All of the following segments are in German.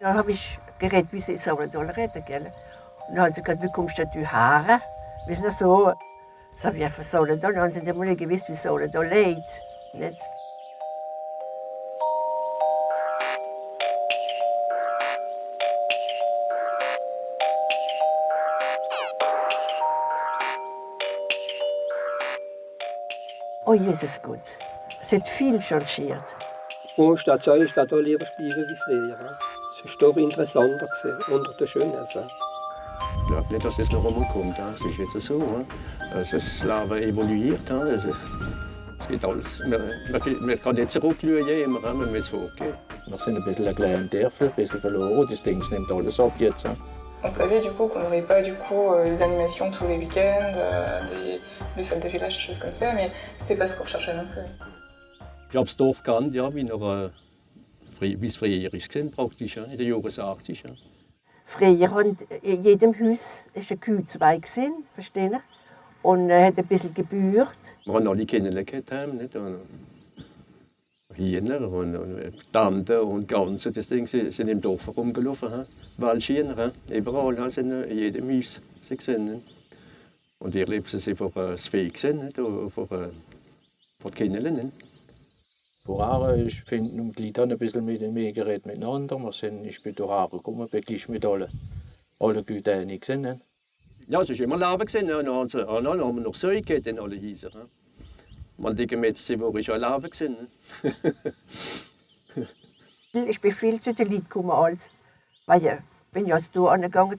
Da habe ich geredet, wie sie sollen reden, gell? Und dann haben sie gesagt, wie kommst du da her? Wissen Sie so? Sag ich, was soll da? Dann haben sie nicht mal gewusst, wie soll da leid. Nicht? Oh Jesus Gott, es hat viel changiert. Und statt so ist das lieber spielen wie früher. Es ist doch interessanter unter den schönen Sachen. Ich glaube nicht, dass es noch einmal kommt. Es ist jetzt so. Das Leben evoluiert. Es geht alles. Man kann nicht zurückschauen, immer, man muss vorgehen. Wir sind ein bisschen ein kleiner Dörfel, ein bisschen verloren. Das Ding nimmt alles ab jetzt. On savait du coup qu'on n'aurait pas du coup les animations tous les week-ends, des fêtes de village, des choses comme ça, mais c'est pas ce qu'on recherchait non plus. Ich habe das Dorf gekannt, ja, wie es früher war, praktisch, in den Jahren 80. Ja. Früher war in jedem Haus ein Kühlzweig, verstehen Sie? Und hat ein bisschen gebührt. Wir haben alle kennengelernt, nicht? Hühner und Tanten und Ganze, das Ding, sind im Dorf herumgelaufen. Waldschiener, überall, in jedem Haus sie gesehen. Und ihr lebt sie vor das Vieh gesehen, vor die Kinder. Vorher ich finde, die Leute haben ein bisschen mehr geredet miteinander. Ich bin hierher gekommen, bin gleich mit allen gut einig gewesen. Ja, es war immer Leben gewesen. Dann haben wir noch Säue gehabt in allen Häusern. Man denkt, jetzt war ich schon Leben gewesen. Ich bin viel zu den Leuten gekommen, als weil bin ich also durch angegangen,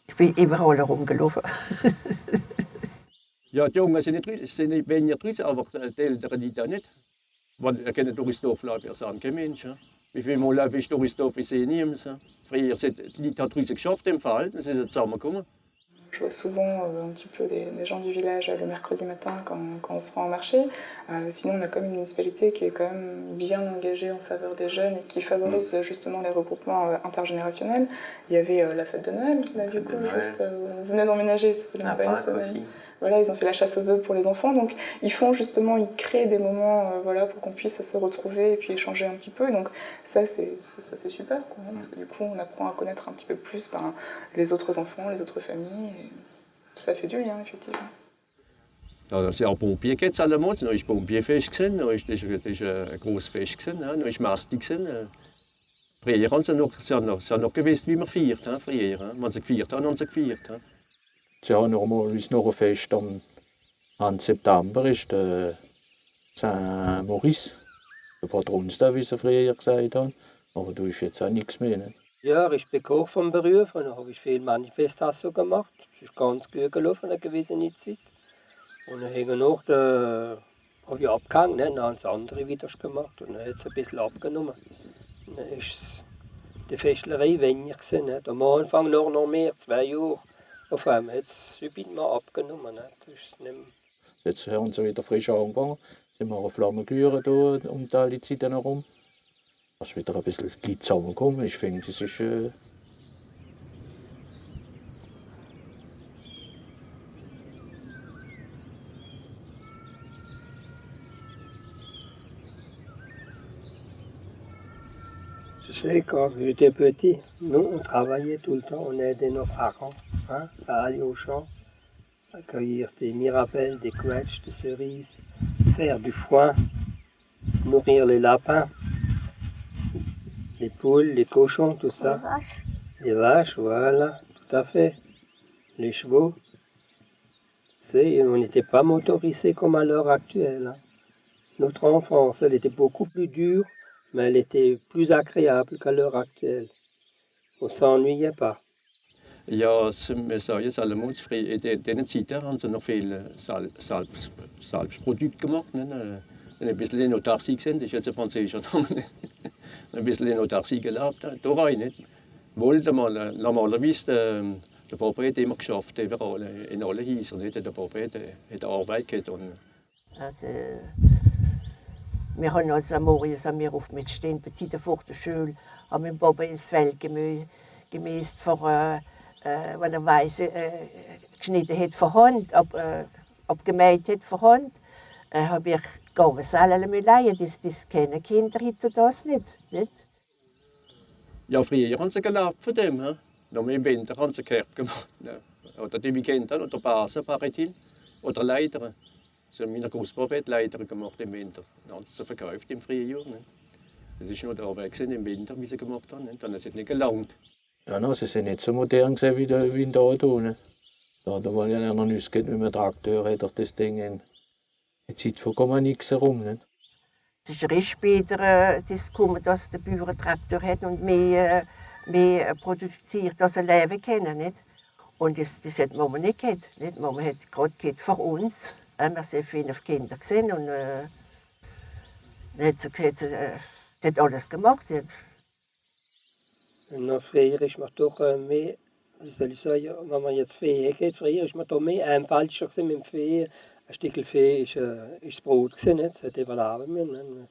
ich bin überall herumgelaufen. Ja, die Jungen sind nicht weniger draußen, aber die Älteren nicht. Ich kenne durch das Dorf laufen, wir sind keine Menschen. Wie viel Mal laufe ich durch das Dorf, ich sehe niemanden. Früher sind die Leute draußen geschafft im Verhalten, sie sind zusammengekommen. Je vois souvent un petit peu des gens du village le mercredi matin quand on se rend au marché. Sinon, on a comme une municipalité qui est quand même bien engagée en faveur des jeunes et qui favorise justement les regroupements intergénérationnels. Il y avait la fête de Noël, là, du coup, juste on venait d'emménager, ça fait même pas une semaine. Aussi. Voilà, ils ont fait la chasse aux œufs pour les enfants, donc ils créent des moments voilà, pour qu'on puisse se retrouver et puis échanger un petit peu. Donc ça c'est super, quoi, parce que du coup on apprend à connaître un petit peu plus les autres enfants, les autres familles. Et ça fait du lien, effectivement. Ja, es sind auch Pompier jetzt allemal. Dann war Pompierfest, dann war ein grosses Fest, dann war Masti. Früher haben sie noch gewusst, wie man feiert. Früher, wenn sie gefeiert haben, haben sie gefeiert. Ja, normalerweise noch ein Fest am 1. September ist der Saint-Maurice, der Patronstag, wie sie früher gesagt haben. Aber da ist jetzt auch nichts mehr. Ne? Ja, ich bin Koch vom Beruf und da habe ich viel Manifestation gemacht. Es ist ganz gut gelaufen, eine gewisse Zeit. Und dann habe ich abgehangen, ne? Dann haben es andere wieder gemacht und dann hat es ein bisschen abgenommen. Dann ist die Festlerei weniger gewesen. Ne? Am Anfang noch mehr, 2 Jahre. Auf einmal hat es mal abgenommen. Ne? Das ist nicht mehr. Jetzt haben sie wieder frisch angefangen. Sind wir auf Flammengüren hier um die Zeit herum. Da ist wieder ein bisschen die Leute zusammengekommen. Ich finde, das ist. Tu sais, quand j'étais petit, nous, on travaillait tout le temps, on aidait nos parents à aller au champ, à cueillir des mirabelles, des quetches, des cerises, faire du foin, nourrir les lapins, les poules, les cochons, tout ça. Les vaches. Les vaches, voilà, tout à fait. Les chevaux. Tu sais, on n'était pas motorisés comme à l'heure actuelle. Hein. Notre enfance, elle était beaucoup plus dure, mais elle était plus agréable qu'à l'heure actuelle. On ne s'ennuyait pas. Ja, wir sagen jetzt allemal, in diesen Zeiten haben sie noch viel Salbsprodukte gemacht. Ne? Ein bisschen in Autarcie gesehen, das ist jetzt ein französischer Name. Ein bisschen in Autarcie gelebt. Da war ich nicht. Wollte man normalerweise, der Papa hat immer geschafft, überall, in allen Häusern. Der Papa hat Arbeit gehabt. Also, wir haben als Amorius oft mit stehen, bei der vor der Schule, haben mit Papa ins Feld gemäßt, wenn er Weise geschnitten hat von Hand, abgemäht hat von Hand, habe ich Gabensellen leihen. Das kennen Kinder jetzt das nicht. Ja, früher haben sie gelebt von dem. He? Noch im Winter haben sie Kerb gemacht. Ja. Oder die Weekenden oder Basen, Paritin oder Leiter. So meine Großpapa hat Leiter gemacht im Winter. Dann haben sie sie verkauft im Frühjahr. Ne? Das ist nur der Weg im Winter, wie sie gemacht haben. Ne? Dann hat es nicht gelangt. Ja, no, sie sind nicht so modern gewesen wie in da. Ne? Da war ja noch nichts geht mit dem Traktor, hat doch das Ding in Zeit vollkommen nichts herum. Ne? Es ist erst später das gekommen, dass der Bauer einen Traktor hat und mehr produziert, als er leben kann. Nicht? Und das hat Mama nicht gehabt. Nicht? Mama hat gerade gehabt für uns. Wir haben sehr viele Kinder gesehen und sie hat alles gemacht. Und früher ist man doch mehr, wie soll ich sagen, wenn man jetzt Fee geht, früher ist man doch mehr einfacher mit dem Fee. Ein Stück Fee ist das Brot gewesen, nicht? Das hat überleben müssen.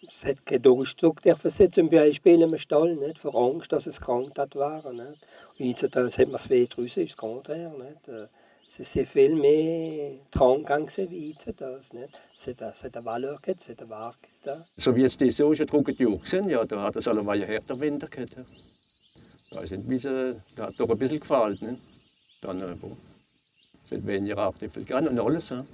Es hat keinen Durchzug dürfen zum Beispiel im Stall, nicht? Vor Angst, dass es krank war. Nicht? Und jetzt hat man das Fee draussen, ist es Contraire. Es ist sehr viel mehr Drangang wie jetzt. Es hat eine Valeur gehabt, es hat eine Ware gehabt. So wie es die so schon trocken Jahre sind, ja, da hat es alleweil härter Winter gehabt. Ja. Da hat doch ein bisschen gefallen. Ne? Dann sind weniger Artikel und alles. Ja.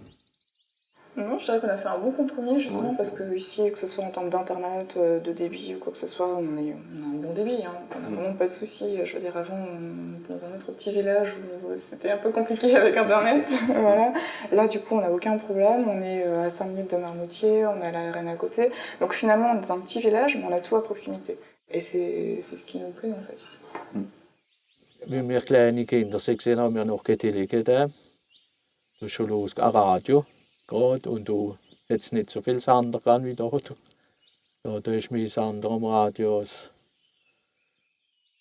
Non, je dirais qu'on a fait un bon compromis justement parce que ici, que ce soit en termes d'internet, de débit ou quoi que ce soit, on a un bon débit, hein. On n'a vraiment pas de soucis. Je veux dire, avant, on était dans un autre petit village où c'était un peu compliqué avec internet. Voilà. Là, du coup, on n'a aucun problème. On est à 5 minutes de Marmoutier, on a la RN à côté. Donc finalement, on est dans un petit village, mais on a tout à proximité. Et c'est ce qui nous plaît en fait ici. Wie wir kleine Kinder gesehen haben, wir noch Tele da. Da ist schon los, ein Radio. Gerade, und du jetzt nicht so viel Sander wie dort. Ja, da ist mehr Sander am Radio. Oui,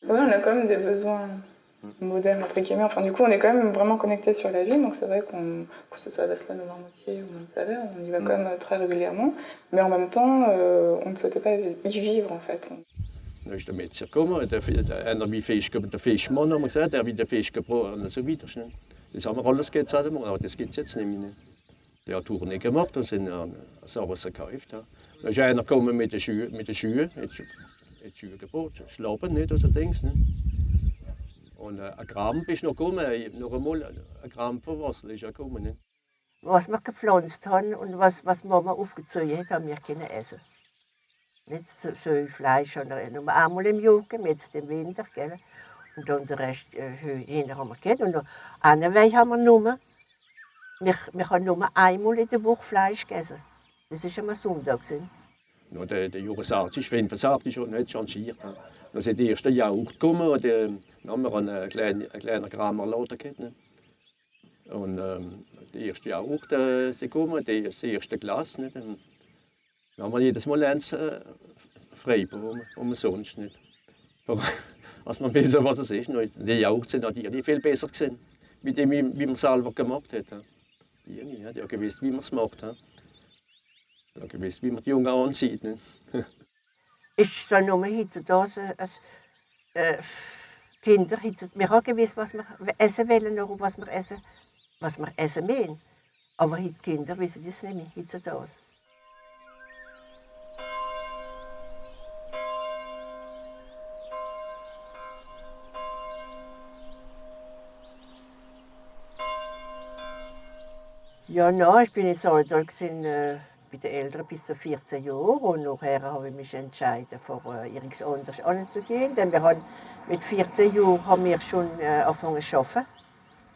on a quand même des besoins modernes, entre guillemets. Enfin, du coup, on est quand même vraiment connecté sur la ville. Donc, c'est vrai que ce soit à Vasselonne ou Marmoutier ou Saverne, on y va quand même très régulièrement. Mais en même temps, on ne souhaitait pas y vivre, en fait. Dann ist der Metzger gekommen, einer wie Fisch, der Fischmann, haben wir gesagt, der wie der Fisch gebraten und so weiter. Das haben wir alles gesagt, aber das gibt es jetzt nicht mehr. Der hat Touren gemacht und sind Sachen gekauft. Ja. Da ist einer gekommen mit den Schuhen, hat Schuhe gebaut, Schlappen nicht oder so Dings. Ne? Und ein Kramp ist noch gekommen, noch einmal ein Kramp von Wasser ist gekommen. Ne? Was wir gepflanzt haben und was Mama aufgezogen hat, haben wir können essen. Nicht so Fleisch, sondern nur einmal im Jahr, jetzt im Winter. Gell? Und dann den Rest hinten haben wir gehabt. Und noch eine Woche haben wir nur. Wir haben nur einmal in der Woche Fleisch gegessen. Das war am Sonntag. Ja, der Joris Arzt ist 85 und nicht changiert. Dann sind die ersten Jauch gekommen und dann haben wir einen kleinen Kramerladen gehabt. Ne? Und die erste Jauch sind gekommen, das erste Glas. Ne? Dann haben wir jedes Mal eins frei bekommen, sonst nicht. Als man wissen, was es ist. Die Jauch sind natürlich viel besser gewesen, mit dem, wie man es selber gemacht hat. Die hat ja gewusst, wie man es macht. Ja, gewusst, wie man die Jungen ansieht. Ne? Ist so nur heutzutage, Kinder, wir haben gewusst, was wir essen wollen und was wir essen wollen. Aber die Kinder wissen das nicht mehr heutzutage. Ja, nein, ich bin in Soledal bei den Eltern bis zu 14 Jahren und nachher habe ich mich entschieden, vor irgendwas anderes anzugehen. Denn mit 14 Jahren haben wir schon angefangen zu arbeiten.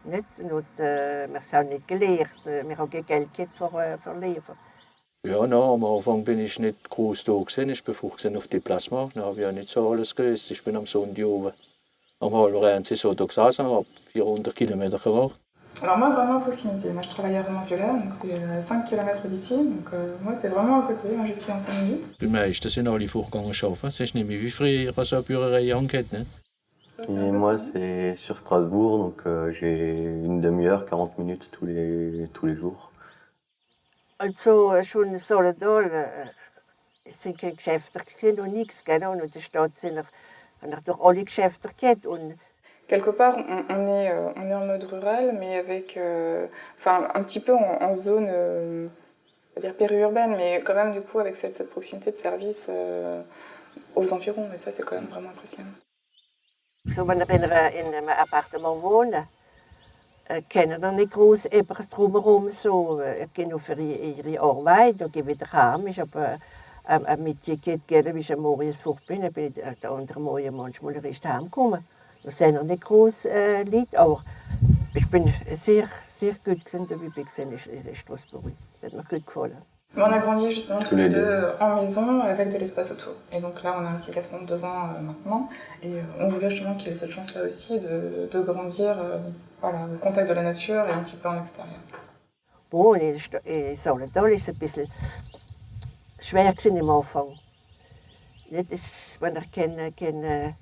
Nicht? Und, wir haben nicht gelernt, wir haben kein Geld gehabt für Leben. Ja, no, am Anfang bin ich nicht groß da gewesen. Ich bin 15 auf die Plasma. Da habe ich ja nicht so alles gelöst. Ich bin am Sonntag oben am halben Rhein so da gesessen, habe 400 Kilometer gemacht. Alors moi, vraiment à proximité. Moi, je travaille à Romans-sur-Lère, donc c'est 5 km d'ici. Donc moi, c'est vraiment à côté. Moi, je suis en 5 minutes. Die meisten sind alle vorgegangen arbeiten. Es ist nicht mehr wie früher, so eine Bürgerei angeht. Ne? Et moi, c'est sur Strasbourg, donc j'ai une demi-heure, 40 minutes tous les jours. Also schon in Soledal sind keine Geschäfte und nichts. Genau? Und in der Stadt haben doch alle Geschäfte gehabt. Und quelque part, on est en mode rural, mais avec, un petit peu en zone, on va dire périurbaine, mais quand même du coup avec cette proximité de service aux environs, mais ça c'est quand même vraiment impressionnant. So, wenn wir in einem Appartement wohnen, kennen wir nicht groß etwas drumherum. So, ich gehe nur für ihre Arbeit und gehe wieder heim. Ich habe ein Mitglied gegeben, wie ich am Morgen fort bin. Dann bin ich der andere Morgen manchmal erst heimgekommen. Da sind wir nicht groß Leute, aber ich bin sehr, sehr gut gewesen, dabei bin ich in Strasbourg. Das hat mir gut gefallen. On a grandi justement tous les deux en maison avec de l'espace autour. Et donc là, on a un petit garçon de 2 ans maintenant. Et on voulait justement qu'il ait cette chance-là aussi de grandir voilà, au contact de la nature et un petit peu en extérieur. Bon, in Solendal ist es ein bisschen schwer am Anfang. Wenn er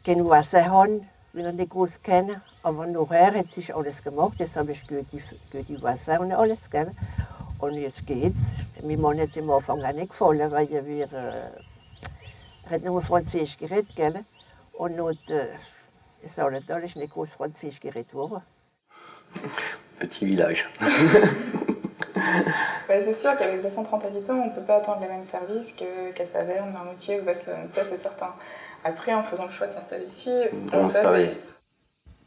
kein Wasser hat, wenn er nicht groß kennen. Aber nachher hat sich alles gemacht. Jetzt habe ich gute Wasser und alles. Gell? Und jetzt geht's. Mein Mann hat es am Anfang auch nicht gefallen, weil er hat nur Französisch geredet. Gell? Und in Solendal ist nicht groß Französisch geredet worden. Petit village. C'est sûr qu'avec 230 habitants, on ne peut pas attendre les mêmes services qu'à Saverne, Marmoutier ou Basse-Lorraine, ça c'est certain. Après, en faisant le choix de s'installer ici, on savait.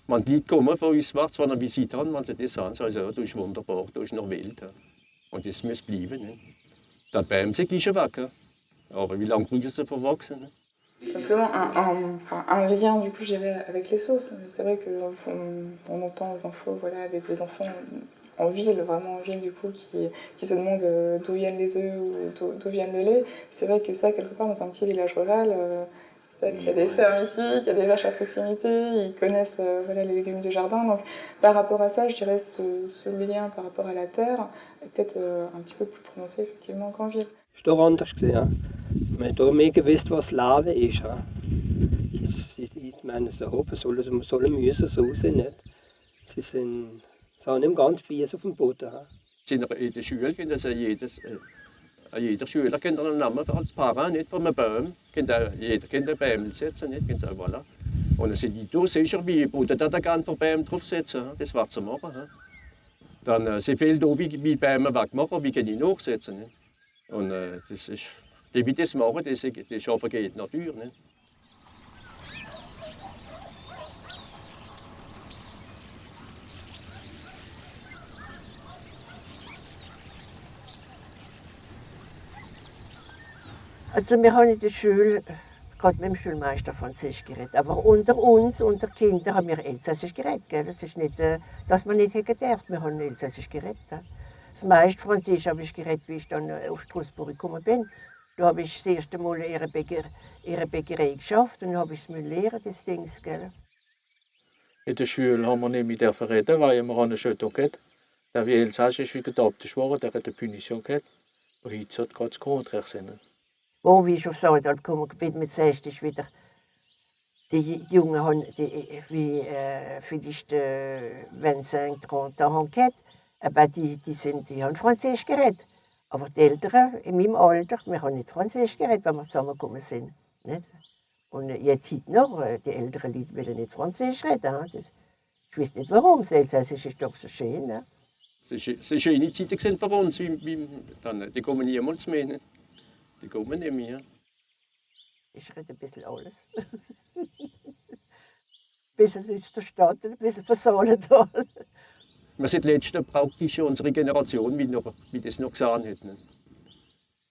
Man die kommen von uns wärts, wenn er Visite haben, man sagt, das sagen, also, du bist wunderbar, du bist noch wild. Und das muss bleiben. Ne? Die Bäume sind gleich weg. Aber wie lange brauchen sie verwachsen? Ne? C'est vraiment un lien du coup, je dirais, avec les sauces. C'est vrai qu'on entend les infos voilà, des enfants en ville, vraiment en ville, du coup, qui se demandent d'où viennent les œufs ou d'où vient le lait. C'est vrai que ça, quelque part, dans un petit village rural, c'est vrai qu'il y a des fermes ici, qu'il y a des vaches à proximité, ils connaissent voilà, les légumes du jardin. Donc, par rapport à ça, je dirais ce lien par rapport à la terre est peut-être un petit peu plus prononcé effectivement qu'en ville. Das war doch anders. Man hat auch mehr gewusst, was Leben ist. Ich meine, so sollen müssen so sein. Nicht? Sie sind nicht ganz fies auf dem Boden. In der Schule kennt das jeder Schüler kennt einen Namen als Parent, nicht von einem Baum. Jeder kennt einen Baum setzen, nicht? Voilà. Und dann sind die da sicher, wie Boden da gerne von Bäumen draufsetzen. Das wird sie machen. Dann sind viele da, wie Bäume wegmachen, wie kann ich nachsetzen. Nicht? Und das ist, wie das machen, das ist auch vergeht die Natur. Nicht? Also wir haben in der Schule gerade mit dem Schulmeister Französisch geredet. Aber unter uns, unter Kindern, haben wir Elsässisch geredet. Gell? Das ist nicht, dass man nicht gedacht, wir haben Elsässisch geredet. Das meiste Französisch habe ich geredet, wie ich dann auf Strasbourg gekommen bin. Da habe ich das erste Mal ihre Bäckerei geschafft und habe ich es lernen, das Ding. Gell? In der Schule haben wir nicht mit der reden, weil wir einen Schüttung hatten. Der wie Elsassisch wie gedoppt war, der hat eine Punition gehabt. Und heute hat gerade das Grundrecht sein. Wo wie ich auf Solendal gekommen bin mit 60 wieder, die Jungen haben wie vielleicht 25, 30 Jahre gehabt, aber die haben Französisch geredet. Aber die Älteren in meinem Alter, wir haben nicht Französisch geredet, wenn wir zusammengekommen sind. Nicht? Und jetzt heute noch, die älteren Leute wollen nicht Französisch reden. Ich weiß nicht warum, das Elsässisch ist doch so schön. Ne? Es waren schöne Zeiten für uns, die kommen niemals mehr. Nicht? Die kommen nicht mehr. Ich rede ein bisschen alles. Ein bisschen aus der Stadt, ein bisschen von Solendal. Wir sind die letzte praktisch unsere Generation, wie das noch gesehen hat. Nicht?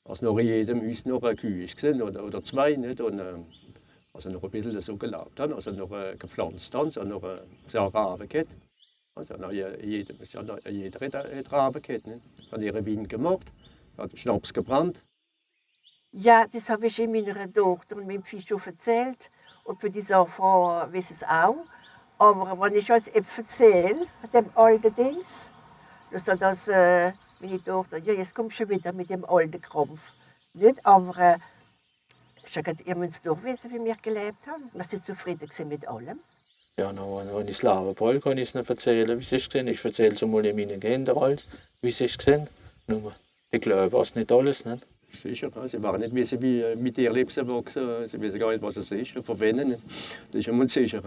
Also noch in jedem Haus noch eine Kühe gesehen oder zwei. Nicht? Und, also noch ein bisschen so gelebt haben, also noch gepflanzt haben, also noch so Raben gehabt. Also jeder hat Raben gehabt. Nicht? Hat ihre Wein gemacht, hat Schnaps gebrannt. Ja, das habe ich meiner Tochter und meinem Fischer erzählt. Und für diese Frau wissen es auch. Aber wenn ich jetzt etwas erzähle, von dem alten Dings, dann sagt das meine Tochter, ja, jetzt kommst du schon wieder mit dem alten Krampf. Nicht? Aber ich habe gesagt, ihr müsst doch wissen, wie wir gelebt haben. Wir sind zufrieden mit allem. Ja, wenn ich Slavenbräu kann ich es nicht erzählen, wie sie es gesehen. Ich erzähle es einmal meinen Kindern alles, wie sie es gesehen. Nur, die glauben es nicht alles. Nicht? Sicher, sie waren nicht wissen, wie mit ihr Leben wachsen. Sie wissen gar nicht, was es ist. Verwenden, das ist einmal sicher.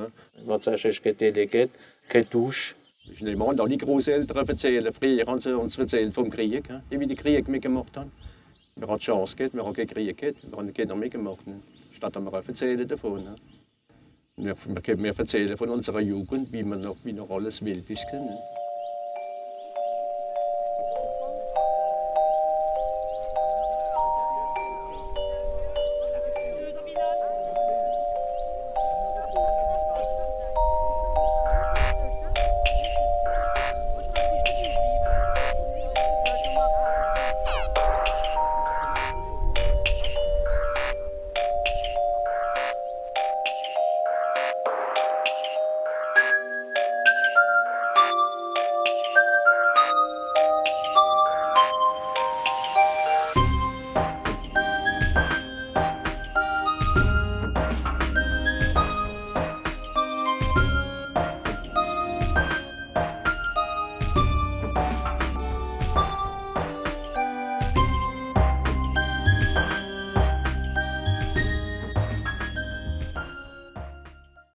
Was sagst du, es geht delegiert, kein Dusch. Ich nehme an, alle Großeltern erzählen. Früher haben sie uns erzählt vom Krieg, die den Krieg mitgemacht haben. Wir haben die Chance gehabt, wir haben keinen Krieg gehabt, wir haben Kinder mitgemacht. Ne? Statt dass wir auch erzählen davon. Ne? Wir erzählen von unserer Jugend, wie noch alles wild ist. Ne?